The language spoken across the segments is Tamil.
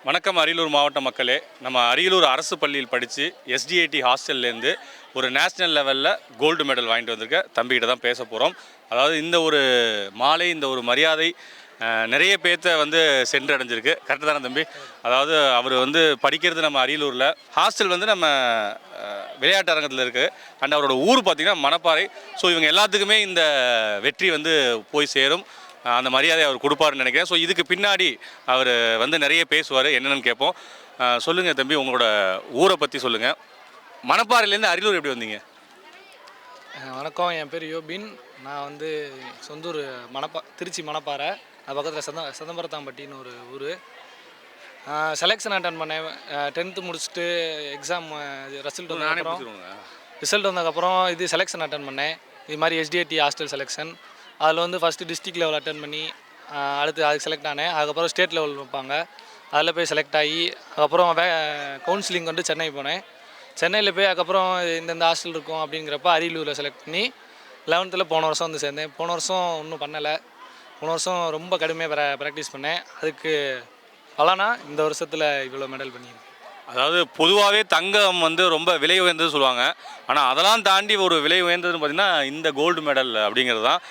வணக்கம் அரியலூர் மாவட்ட மக்களே. நம்ம அரியலூர் அரசு பள்ளியில் படித்து எஸ்டிஐடி ஹாஸ்டல்லேருந்து ஒரு நேஷ்னல் லெவலில் கோல்டு மெடல் வாங்கிட்டு வந்திருக்க தம்பிக்கிட்ட தான் பேச போகிறோம். அதாவது இந்த ஒரு மாலை, இந்த ஒரு மரியாதை நிறைய பேர்த்த சென்றடைஞ்சிருக்கு. கரெக்டு தானே தம்பி? அதாவது அவர் படிக்கிறது நம்ம அரியலூரில், ஹாஸ்டல் நம்ம விளையாட்டு அரங்கத்தில் இருக்குது. அண்ட் அவரோட ஊர் பார்த்திங்கன்னா மணப்பாறை. ஸோ இவங்க எல்லாத்துக்குமே இந்த வெற்றி போய் சேரும், அந்த மரியாதை அவர் கொடுப்பாருன்னு நினைக்கிறேன். ஸோ இதுக்கு பின்னாடி அவர் நிறைய பேசுவார், என்னென்னு கேட்போம். சொல்லுங்கள் தம்பி, உங்களோட ஊரை பற்றி சொல்லுங்கள். மணப்பாறையிலேருந்து அரியலூர் எப்படி வந்தீங்க? வணக்கம், என் பேர் யோபின். நான் சொந்தூர் திருச்சி மணப்பாறை. அது பக்கத்தில் சிதம்பரத்தாம்பட்டின்னு ஒரு ஊர். செலெக்ஷன் அட்டன் பண்ணேன். 10th முடிச்சுட்டு எக்ஸாம் ரிசல்ட் வந்ததுக்கப்புறம் இது செலெக்ஷன் அட்டன் பண்ணேன். இது மாதிரி எஸ்டிஐடி ஹாஸ்டல் செலெக்ஷன். அதில் ஃபஸ்ட்டு டிஸ்ட்ரிக்ட் லெவல் அட்டன் பண்ணி அடுத்து அதுக்கு செலக்ட் ஆனேன். அதுக்கப்புறம் ஸ்டேட் லெவல் வைப்பாங்க, அதில் போய் செலக்ட் ஆகி அதுக்கப்புறம் கவுன்சிலிங் சென்னை போனேன். சென்னையில் போய் அதுக்கப்புறம் இந்தந்த ஹாஸ்டல் இருக்கும் அப்படிங்கிறப்ப அரியலூரில் செலக்ட் பண்ணி 11th போன வருஷம் சேர்ந்தேன். போன வருஷம் ஒன்றும் பண்ணலை. போன வருஷம் ரொம்ப கடுமையாக ப்ராக்டிஸ் பண்ணேன். அதுக்கு பலனா இந்த வருஷத்தில் இவ்வளோ மெடல் பண்ணியிருக்கேன். அதாவது பொதுவாகவே தங்கம் ரொம்ப விலை உயர்ந்தது சொல்லுவாங்க. ஆனால் அதெல்லாம் தாண்டி ஒரு விலை உயர்ந்ததுன்னு பார்த்திங்கன்னா இந்த கோல்டு மெடல் அப்படிங்கிறது தான்.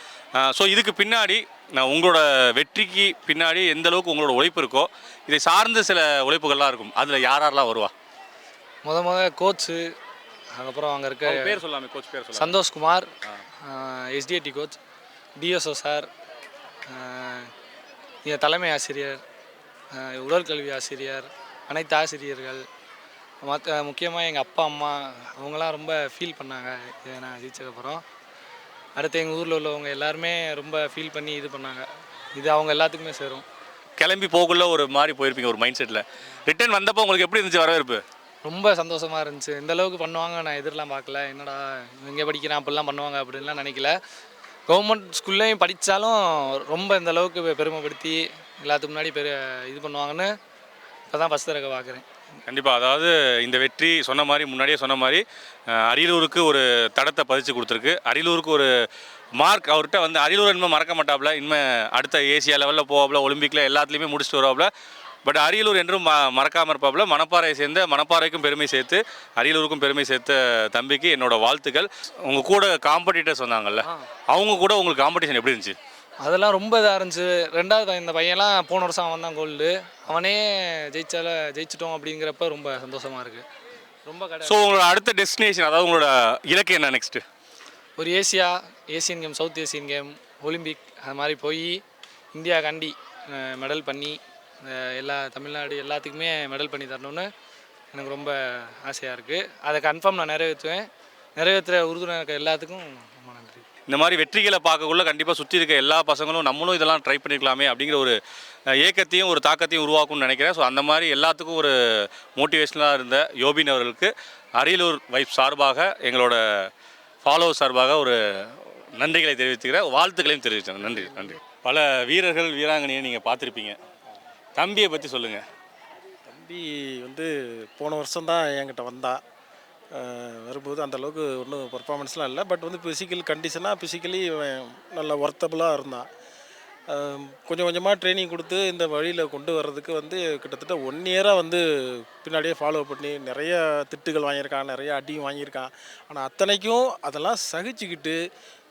ஸோ இதுக்கு பின்னாடி உங்களோட வெற்றிக்கு பின்னாடி எந்த அளவுக்கு உங்களோட உழைப்பு இருக்கோ, இதை சார்ந்த சில உழைப்புகள்லாம் இருக்கும். அதில் யாரெல்லாம் வருவா? முத கோச்சு, அதுக்கப்புறம் அங்கே இருக்க பேர் சொல்லாமே, கோச் பேர் சொல்லலாம். Santhoshkumar, SDIT coach, DSO sir, என் தலைமை ஆசிரியர், உடற்கல்வி ஆசிரியர், அனைத்து ஆசிரியர்கள், முக்கியமாக எங்கள் அப்பா அம்மா, அவங்களாம் ரொம்ப ஃபீல் பண்ணாங்க இதை நான் ஜெயிச்சதுக்கப்புறம். அடுத்து எங்கள் ஊரில் உள்ளவங்க எல்லாருமே ரொம்ப ஃபீல் பண்ணி இது பண்ணாங்க. இது அவங்க எல்லாத்துக்குமே சேரும். கிளம்பி போகக்குள்ள ஒரு மாதிரி போயிருப்பீங்க ஒரு மைண்ட் செட்டில். ரிட்டர்ன் வந்தப்போ உங்களுக்கு எப்படி இருந்துச்சு வரவேற்பு? ரொம்ப சந்தோஷமாக இருந்துச்சு. இந்த அளவுக்கு பண்ணுவாங்க நான் எதிரெலாம் பார்க்கல. என்னடா இங்கே படிக்கிறேன் அப்படிலாம் பண்ணுவாங்க அப்படின்லாம் நினைக்கல. கவர்மெண்ட் ஸ்கூல்லையும் படித்தாலும் ரொம்ப இந்த அளவுக்கு பெருமைப்படுத்தி எல்லாத்துக்கு முன்னாடி இது பண்ணுவாங்கன்னு இப்போ தான் ஃபஸ்ட் தடவை பார்க்குறேன். கண்டிப்பாக. அதாவது இந்த வெற்றி சொன்ன மாதிரி, முன்னாடியே சொன்ன மாதிரி, அரியலூருக்கு ஒரு தடத்தை பதிச்சு கொடுத்துருக்கு. அரியலூருக்கு ஒரு மார்க். அவர்கிட்ட அரியலூர் இனிமேல் மறக்க மாட்டாப்புல. இனிமேல் அடுத்த ஏசியா லெவலில் போவாப்புல, ஒலிம்பிக்கில் எல்லாத்துலேயுமே முடிச்சுட்டு வருவாப்புல. பட் அரியலூர் என்றும் மறக்காமல் இருப்பாப்புல. மணப்பாறையை சேர்ந்த மணப்பாறைக்கும் பெருமை சேர்த்து அரியலூருக்கும் பெருமை சேர்த்த தம்பிக்கு என்னோடய வாழ்த்துக்கள். உங்கள் கூட காம்படிட்டர்ஸ் வந்தாங்கல்ல, அவங்க கூட உங்களுக்கு காம்படிஷன் எப்படி இருந்துச்சு? அதெல்லாம் ரொம்ப இதாக இருந்துச்சு. ரெண்டாவது இந்த பையன்லாம் போன வருஷம் அவன் தான் கோல்டு. அவனே ஜெயிச்சிட்டோம் அப்படிங்கிறப்ப ரொம்ப சந்தோஷமாக இருக்குது. ரொம்ப ஸோ உங்களோட அடுத்த டெஸ்டினேஷன், அதாவது உங்களோட இலக்கு என்ன நெக்ஸ்ட்டு? ஒரு Asian game, south Asian game, Olympic, அது மாதிரி போய் இந்தியா காண்டி மெடல் பண்ணி எல்லா தமிழ்நாடு எல்லாத்துக்குமே மெடல் பண்ணி தரணும்னு எனக்கு ரொம்ப ஆசையாக இருக்குது. அதை கன்ஃபார்ம் நான் நிறைவேற்றுற உறுதுணையாக எல்லாத்துக்கும் ரொம்ப நன்றி. இந்த மாதிரி வெற்றிகளை பார்க்கக்குள்ள கண்டிப்பாக சுற்றி இருக்க எல்லா பசங்களும் நம்மளும் இதெல்லாம் ட்ரை பண்ணியிருக்கலாமே அப்படிங்கிற ஒரு ஏக்கத்தையும் ஒரு தாக்கத்தையும் உருவாக்கும்னு நினைக்கிறேன். ஸோ அந்த மாதிரி எல்லாத்துக்கும் ஒரு மோட்டிவேஷனாக இருந்த யோபின் அவர்களுக்கு அரியலூர் வைப் சார்பாக, எங்களோட ஃபாலோவர் சார்பாக ஒரு நன்றிகளை தெரிவித்துக்கிறேன், வாழ்த்துக்களையும் தெரிவித்தேன். நன்றி நன்றி. பல வீரர்கள் வீராங்கனையை நீங்கள் பார்த்துருப்பீங்க. தம்பியை பற்றி சொல்லுங்கள். தம்பி போன வருஷம்தான் என்கிட்ட வந்தா. வரும்போது அந்தளவுக்கு ஒன்றும் பர்ஃபார்மன்ஸ்லாம் இல்லை. பட் ஃபிசிக்கலி நல்லா ஒர்த்தபுளாக இருந்தான். கொஞ்சம் கொஞ்சமாக ட்ரைனிங் கொடுத்து இந்த வழியில் கொண்டு வர்றதுக்கு கிட்டத்தட்ட 1 இயராக பின்னாடியே ஃபாலோ பண்ணி நிறைய திட்டுகள் வாங்கியிருக்கான், நிறைய அடியும் வாங்கியிருக்கான். ஆனால் அத்தனைக்கும் அதெல்லாம் சகிச்சுக்கிட்டு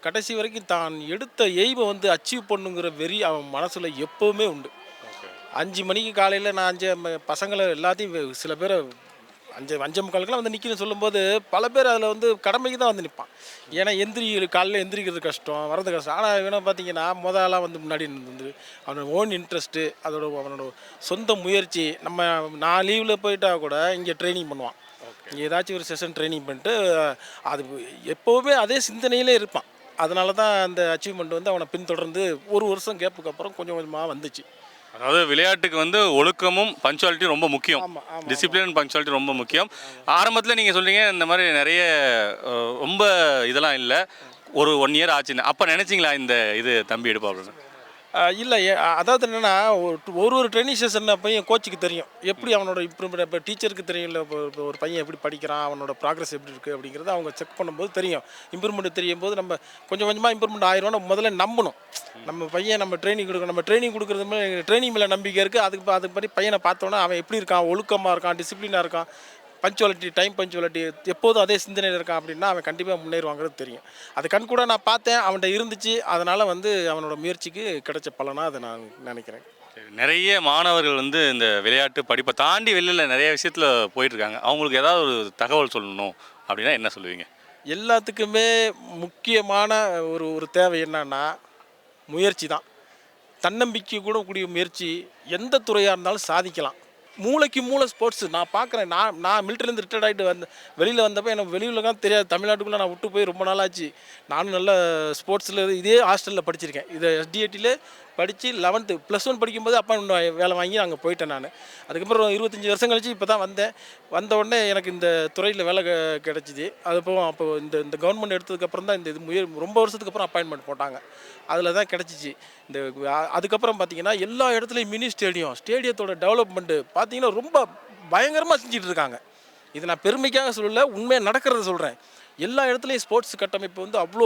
கடைசி வரைக்கும் தான் எடுத்த எய்மை அச்சீவ் பண்ணுங்கிற வெறி அவன் மனசில் எப்போவுமே உண்டு. 5 மணிக்கு காலையில் நான் பசங்களை எல்லாத்தையும் சில பேரை 5:45 நிற்கணும்னு சொல்லும்போது பல பேர் அதில் கடமைக்கு தான் நிற்பான். ஏன்னா காலையில் எந்திரிக்கிறது கஷ்டம், வர்றது கஷ்டம். ஆனால் இவனை பார்த்தீங்கன்னா முதலாம் முன்னாடி அவனோட ஓன் இன்ட்ரெஸ்ட்டு, அவனோட சொந்த முயற்சி. நான் லீவில் போயிட்டா கூட இங்கே ட்ரைனிங் பண்ணுவான். இங்கே ஏதாச்சும் ஒரு செஷன் ட்ரைனிங் பண்ணிட்டு அது எப்போவுமே அதே சிந்தனையிலே இருப்பான். அதனால தான் அந்த அச்சீவ்மெண்ட் அவனை பின்தொடர்ந்து 1 வருஷம் கேப்புக்கு அப்புறம் கொஞ்சம் கொஞ்சமாக வந்துச்சு. அதாவது விளையாட்டுக்கு ஒழுக்கமும் பங்க்சுவாலிட்டியும் ரொம்ப முக்கியம். டிசிப்ளின் பங்க்சுவாலிட்டி ரொம்ப முக்கியம். ஆரம்பத்தில் நீங்கள் சொல்றீங்க இந்த மாதிரி நிறைய ரொம்ப இதெல்லாம் இல்லை, ஒரு 1 இயர் ஆச்சுன்னு. அப்போ நினச்சிங்களா இந்த இது தம்பி எடுப்பா அப்படின்னு? இல்லை அதாவது என்னென்னா ஒரு ட்ரைனிங் செஷன் பையன் கோச்சுக்கு தெரியும் எப்படி அவனோட இம்ப்ரூவ்மெண்ட். இப்போ டீச்சருக்கு தெரியும் இல்லை, இப்போ ஒரு பையன் எப்படி படிக்கிறான், அவனோட ப்ராக்ரஸ் எப்படி இருக்குது அப்படிங்கிறத அவங்க செக் பண்ணும்போது தெரியும். இம்ப்ரூவ்மெண்ட் தெரியும் போது நம்ம கொஞ்சம் கொஞ்சமாக இம்ப்ரூவ்மெண்ட் ஆயிரோன்னு முதல்ல நம்பணும். நம்ம பையன் நம்ம ட்ரைனிங் கொடுக்கணும். நம்ம ட்ரைனிங் கொடுக்குறது மேலே ட்ரைனிங் மேலே நம்பிக்கை இருக்குது. அதுக்கு படி பையனை பார்த்தோன்னா அவன் எப்படி இருக்கான், ஒழுக்கமாக இருக்கான், டிசிப்ளினாக இருக்கான், பஞ்சுவாலிட்டி, டைம் பஞ்சுவாலிட்டி எப்போதும் அதே சிந்தனையில் இருக்கான் அப்படின்னா அவன் கண்டிப்பாக முன்னேறுவாங்கிறது தெரியும். அது கண் கூட நான் பார்த்தேன், அவன்கிட்ட இருந்துச்சு. அதனால் அவனோட முயற்சிக்கு கிடைச்ச பலனாக அதை நான் நினைக்கிறேன். நிறைய மாணவர்கள் வந்து இந்த விளையாட்டு படிப்பை தாண்டி வெளியில் நிறைய விஷயத்தில் போயிட்டுருக்காங்க. அவங்களுக்கு ஏதாவது ஒரு தகவல் சொல்லணும் அப்படின்னா என்ன சொல்லுவீங்க? எல்லாத்துக்குமே முக்கியமான ஒரு தேவை என்னன்னா முயற்சி தான். தன்னம்பிக்கை கூட கூடிய முயற்சி எந்த துறையாக இருந்தாலும் சாதிக்கலாம். மூளைக்கு மூளை ஸ்போர்ட்ஸ் நான் பார்க்குறேன். நான் மிலிட்டரிலேருந்து ரிட்டையர்ட் ஆகிட்டு வெளியில் வந்தப்போ எனக்கு வெளியுலகம் தெரியாது. தமிழ்நாட்டுக்குள்ளே நான் விட்டு போய் ரொம்ப நாள் ஆச்சு. நானும் நல்ல ஸ்போர்ட்ஸில் இதே ஹாஸ்டலில் படிச்சிருக்கேன். இதை SDATலே படித்து 11th +1 படிக்கும்போது அப்பா வேலை வாங்கி அங்கே போயிட்டேன் நான். அதுக்கப்புறம் 25 வருஷம் கழிச்சு இப்போ தான் வந்த உடனே எனக்கு இந்த துறையில் வேலை கிடச்சிது. அப்போ இந்த கவர்மெண்ட் எடுத்ததுக்கப்புறம் தான் இது ரொம்ப வருஷத்துக்கு அப்புறம் அப்பாயின்மெண்ட் போட்டாங்க. அதில் தான் கிடச்சிச்சு. அதுக்கப்புறம் பார்த்தீங்கன்னா எல்லா இடத்துலையும் மினி ஸ்டேடியத்தோட டெவலப்மெண்ட்டு பார்த்தீங்கன்னா ரொம்ப பயங்கரமாக செஞ்சுட்டு இருக்காங்க. இது நான் பெருமைக்காக சொல்லலை, உண்மையாக நடக்கிறத சொல்கிறேன். எல்லா இடத்துலையும் ஸ்போர்ட்ஸ் கட்டமைப்பு வந்து அவ்வளோ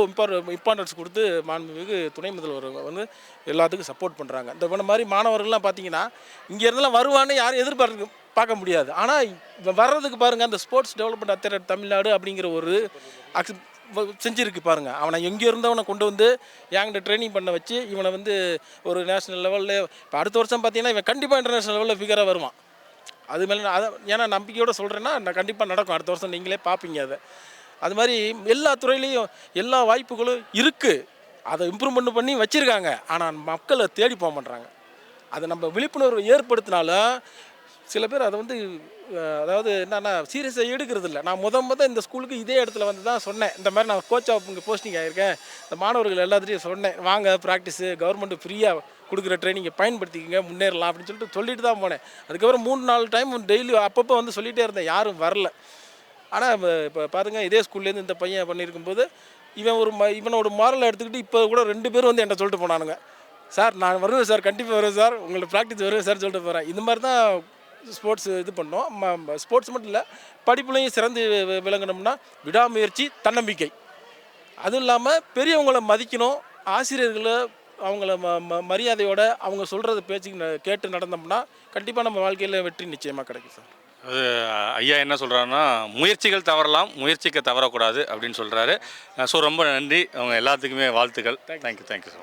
இம்பார்ட்டன்ஸ் கொடுத்து மாண்புமிகு துணை முதல்வர் வந்து எல்லாத்துக்கும் சப்போர்ட் பண்ணுறாங்க. இந்த மாதிரி மாணவர்கள்லாம் பார்த்தீங்கன்னா இங்கேருந்துலாம் வருவான்னு யாரும் பார்க்க முடியாது. ஆனால் வர்றதுக்கு பாருங்கள், அந்த ஸ்போர்ட்ஸ் டெவலப்மெண்ட் அத்தாரிட்டி தமிழ்நாடு அப்படிங்கிற ஒரு செஞ்சுருக்கு பாருங்கள். அவனை எங்கே இருந்தவனை கொண்டு வந்து என்கிட்ட ட்ரைனிங் பண்ண வச்சு இவனை வந்து ஒரு நேஷ்னல் லெவலில் இப்போ அடுத்த வருஷம் பார்த்தீங்கன்னா இவன் கண்டிப்பாக இன்டர்நேஷ்னல் லெவலில் ஃபிகராக வருவான். அது மேலே ஏன்னா நம்பிக்கையோடு சொல்கிறேன்னா நான் கண்டிப்பாக நடக்கும். அடுத்த வருஷம் நீங்களே பார்ப்பீங்க அதை. அது மாதிரி எல்லா துறையிலையும் எல்லா வாய்ப்புகளும் இருக்குது. அதை இம்ப்ரூவ்மெண்ட் பண்ணி வச்சுருக்காங்க. ஆனால் மக்களை தேடி போக மாட்றாங்க. அதை நம்ம விழிப்புணர்வு ஏற்படுத்தினாலும் சில பேர் அதை வந்து அதாவது என்னன்னா சீரியஸாக எடுக்கிறது இல்லை. நான் இந்த ஸ்கூலுக்கு இதே இடத்துல வந்து தான் சொன்னேன். இந்த மாதிரி நான் கோச்சாக இங்கே போஸ்டிங் ஆகியிருக்கேன். இந்த மாணவர்கள் எல்லாத்துலேயும் சொன்னேன், வாங்க ப்ராக்டிஸு கவர்மெண்ட்டு ஃப்ரீயாக கொடுக்குற ட்ரைனிங்கை பயன்படுத்திக்கங்க, முன்னேறலாம் அப்படின்னு சொல்லிட்டு தான் போனேன். அதுக்கப்புறம் 3-4 டைம் டெய்லி அப்பப்போ வந்து சொல்லிகிட்டே இருந்தேன், யாரும் வரல. ஆனால் இப்போ பாருங்கள், இதே ஸ்கூல்லேருந்து இந்த பையன் பண்ணியிருக்கும்போது இவனோட மாரலை எடுத்துக்கிட்டு இப்போ கூட 2 பேரும் வந்து என்கிட்ட சொல்லிட்டு போனானுங்க, சார் நான் வருவேன் சார், கண்டிப்பாக வருவேன் சார், உங்களோட ப்ராக்டிஸ் வருவேன் சார் சொல்லிட்டு போகிறேன். இந்த மாதிரி தான் ஸ்போர்ட்ஸ் இது பண்ணோம். ஸ்போர்ட்ஸ் மட்டும் இல்லை, படிப்புலையும் சிறந்து விளங்கணும்னா விடாமுயற்சி, தன்னம்பிக்கை. அதுவும் இல்லாமல் பெரியவங்களை மதிக்கணும். ஆசிரியர்களை அவங்கள மரியாதையோட அவங்க சொல்கிறது பேச்சுக்கு கேட்டு நடந்தோம்னா கண்டிப்பாக நம்ம வாழ்க்கையில் வெற்றி நிச்சயமாக கிடைக்கும் சார். அது ஐயா என்ன சொல்கிறாருன்னா, முயற்சிகள் தவறலாம், முயற்சிக்க தவறக்கூடாது அப்படின்னு சொல்கிறாரு. ஸோ ரொம்ப நன்றி. அவங்க எல்லாத்துக்குமே வாழ்த்துக்கள். Thank you so much.